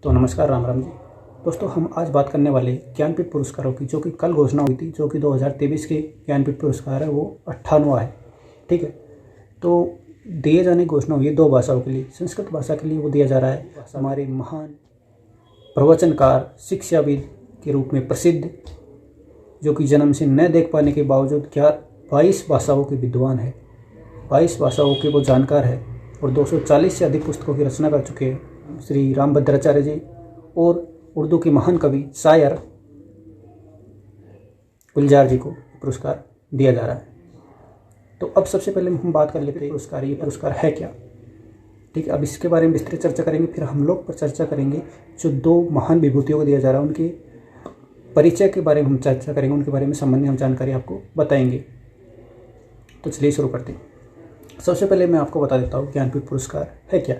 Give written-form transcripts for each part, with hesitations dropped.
तो नमस्कार, राम राम जी। दोस्तों, हम आज बात करने वाले ज्ञानपीठ पुरस्कारों की, जो कि कल घोषणा हुई थी, जो कि 2023 के ज्ञानपीठ पुरस्कार है, वो 98वां है। ठीक है, तो दिए जाने की घोषणा हुई है 2 भाषाओं के लिए। संस्कृत भाषा के लिए वो दिया जा रहा है हमारे महान प्रवचनकार, शिक्षाविद के रूप में प्रसिद्ध, जो कि जन्म से न देख पाने के बावजूद 22 भाषाओं के विद्वान है, 22 भाषाओं के वो जानकार है और 240 से अधिक पुस्तकों की रचना कर चुके हैं, श्री रामभद्राचार्य जी। और उर्दू के महान कवि शायर गुलजार जी को पुरस्कार दिया जा रहा है। तो अब सबसे पहले हम बात कर लेते हैं पुरस्कार, ये पुरस्कार है क्या। ठीक है, अब इसके बारे में विस्तृत चर्चा करेंगे। फिर हम लोग पर चर्चा करेंगे जो 2 महान विभूतियों को दिया जा रहा है, उनके परिचय के बारे में हम चर्चा करेंगे, उनके बारे में संबंधी हम जानकारी आपको बताएंगे। तो चलिए शुरू करते हैं। सबसे पहले मैं आपको बता देता हूँ ज्ञानपीठ पुरस्कार है क्या।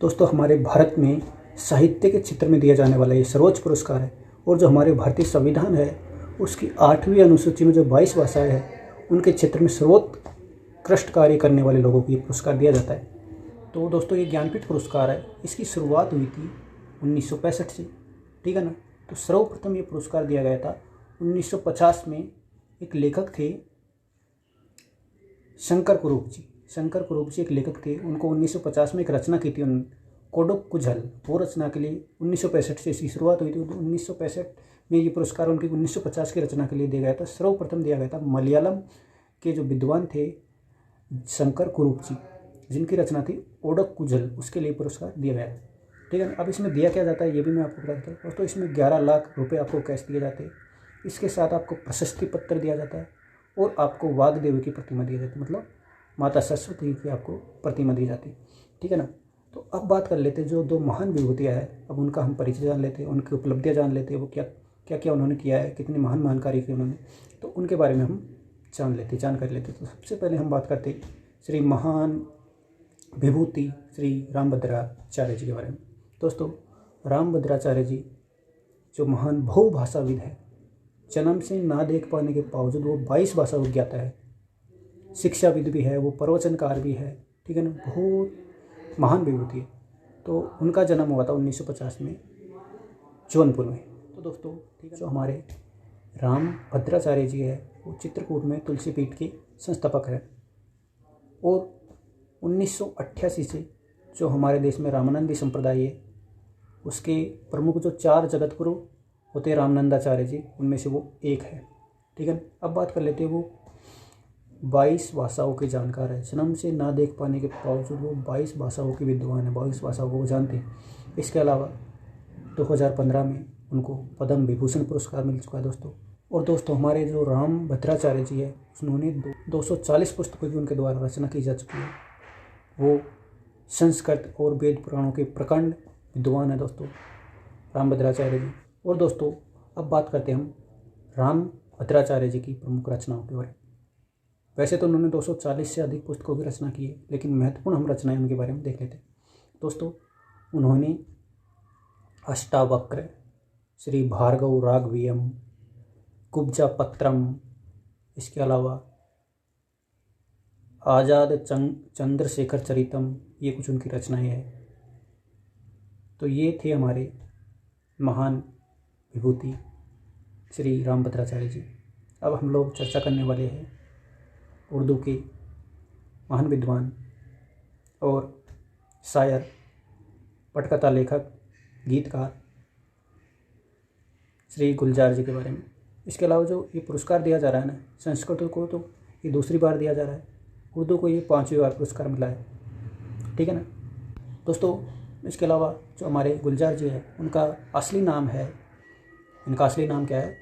दोस्तों, हमारे भारत में साहित्य के क्षेत्र में दिया जाने वाला ये सर्वोच्च पुरस्कार है, और जो हमारे भारतीय संविधान है उसकी 8वीं अनुसूची में जो 22 भाषाएं हैं, उनके क्षेत्र में सर्वोत्कृष्ट कार्य करने वाले लोगों को ये पुरस्कार दिया जाता है। तो दोस्तों, ये ज्ञानपीठ पुरस्कार है, इसकी शुरुआत हुई थी 1965 से। ठीक है ना। तो सर्वप्रथम ये पुरस्कार दिया गया था 1950 में। एक लेखक थे शंकर कुरूप जी। शंकर कुरूप जी एक लेखक थे, उनको 1950 में एक रचना की थी कोडुक कुझल। वो रचना के लिए 1965 से इसकी शुरुआत हुई थी। 1965 में ये पुरस्कार उनकी 1950 की रचना के लिए दिया गया था। सर्वप्रथम दिया गया था मलयालम के जो विद्वान थे शंकर कुरूप जी, जिनकी रचना थी ओडक कुझल, उसके लिए पुरस्कार दिया गया। ठीक है। अब इसमें दिया क्या जाता है ये भी मैं आपको बता देता हूँ। दोस्तों, इसमें 11 लाख रुपये आपको कैश दिए जाते हैं। इसके साथ आपको प्रशस्ति पत्र दिया जाता है और आपको वाग्देवी की प्रतिमा दी जाती है, मतलब माता सरस्वती की आपको प्रतिमा दी जाती है। ठीक है ना। तो अब बात कर लेते हैं जो 2 महान विभूतियाँ हैं, अब उनका हम परिचय जान लेते हैं, उनकी उपलब्धियाँ जान लेते हैं, वो क्या क्या उन्होंने किया है, कितने महान कार्य किए उन्होंने, तो उनके बारे में हम जानकारी लेते हैं। तो सबसे पहले हम बात करते हैं श्री महान विभूति श्री रामभद्राचार्य जी के बारे में। दोस्तों, रामभद्राचार्य जी जो महान बहुभाषाविद है, जन्म से ना देख पाने के बावजूद वो 22 भाषा को ज्ञाता है, शिक्षाविद भी है, वो प्रवचनकार भी है। ठीक है ना, बहुत महान विभूति है। तो उनका जन्म हुआ था 1950 में जौनपुर में। तो दोस्तों, ठीक है, जो हमारे रामभद्राचार्य जी है वो चित्रकूट में तुलसी पीठ के संस्थापक हैं, और 1988 से जो हमारे देश में रामानंदी संप्रदाय है उसके प्रमुख जो 4 जगतगुरु होते हैं रामानंदाचार्य जी, उनमें से वो एक है। ठीक है। अब बात कर लेते हैं, वो 22 भाषाओं के जानकार है, जन्म से ना देख पाने के बावजूद वो 22 भाषाओं के विद्वान है, 22 भाषाओं को वो जानते हैं। इसके अलावा 2015 में उनको पद्म विभूषण पुरस्कार मिल चुका है दोस्तों। और दोस्तों, हमारे जो रामभद्राचार्य जी है उन्होंने 240 पुस्तकों की उनके द्वारा रचना की जा चुकी है। वो संस्कृत और वेद पुराणों के प्रकांड विद्वान है दोस्तों, रामभद्राचार्य जी। और दोस्तों, अब बात करते हैं हम रामभद्राचार्य जी की प्रमुख रचनाओं के बारे में। वैसे तो उन्होंने 240 से अधिक पुस्तकों की रचना की है, लेकिन महत्वपूर्ण हम रचनाएं उनके बारे में देख लेते हैं। दोस्तों, उन्होंने अष्टावक्र, श्री भार्गव राघवियम, कुब्जा पत्रम, इसके अलावा आजाद चंद्रशेखर चरितम, ये कुछ उनकी रचनाएं हैं। तो ये थे हमारे महान विभूति श्री रामभद्राचार्य जी। अब हम लोग चर्चा करने वाले हैं उर्दू के महान विद्वान और शायर, पटकथा लेखक, गीतकार श्री गुलजार जी के बारे में। इसके अलावा जो ये पुरस्कार दिया जा रहा है ना, संस्कृत को तो ये दूसरी बार दिया जा रहा है, उर्दू को ये 5वीं बार पुरस्कार मिला है। ठीक है ना दोस्तों। इसके अलावा जो हमारे गुलजार जी है, उनका असली नाम क्या है?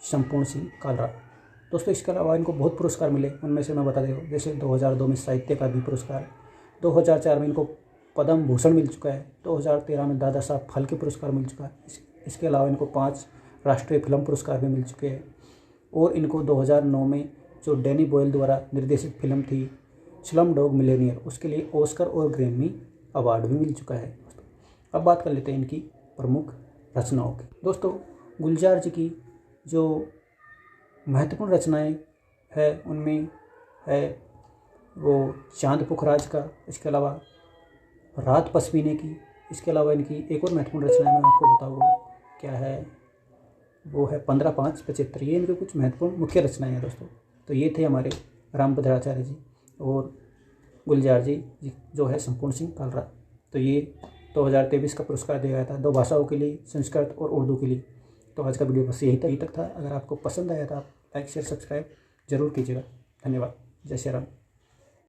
संपूर्ण सिंह कालरा। दोस्तों, इसके अलावा इनको बहुत पुरस्कार मिले, उनमें से मैं बता देता हूँ। जैसे 2002 में साहित्य अकादमी पुरस्कार, 2004 में इनको पद्म भूषण मिल चुका है, 2013 में दादा साहब फाल्के पुरस्कार मिल चुका है। इसके अलावा इनको 5 राष्ट्रीय फिल्म पुरस्कार भी मिल चुके हैं, और इनको 2009 में जो डैनी बॉयल द्वारा निर्देशित फिल्म थी स्लम डॉग मिलियनेयर, उसके लिए ऑस्कर और ग्रैमी अवार्ड भी मिल चुका है। अब बात कर लेते हैं इनकी प्रमुख रचनाओं की। दोस्तों, गुलजार जी की जो महत्वपूर्ण रचनाएं है उनमें है वो चांद पुखराज का, इसके अलावा रात पसमीने की, इसके अलावा इनकी एक और महत्वपूर्ण रचना मैं आपको बताऊँ क्या है, वो है 15/5/75। ये इनके कुछ महत्वपूर्ण मुख्य रचनाएं हैं दोस्तों। तो ये थे हमारे रामभद्राचार्य जी और गुलजार जी जो है संपूर्ण सिंह कालरा। तो ये 2023 का पुरस्कार दिया गया था 2 भाषाओं के लिए, संस्कृत और उर्दू के लिए। तो आज का वीडियो बस यही तक था। अगर आपको पसंद आया तो आप लाइक शेयर सब्सक्राइब जरूर कीजिएगा। धन्यवाद। जय श्री राम।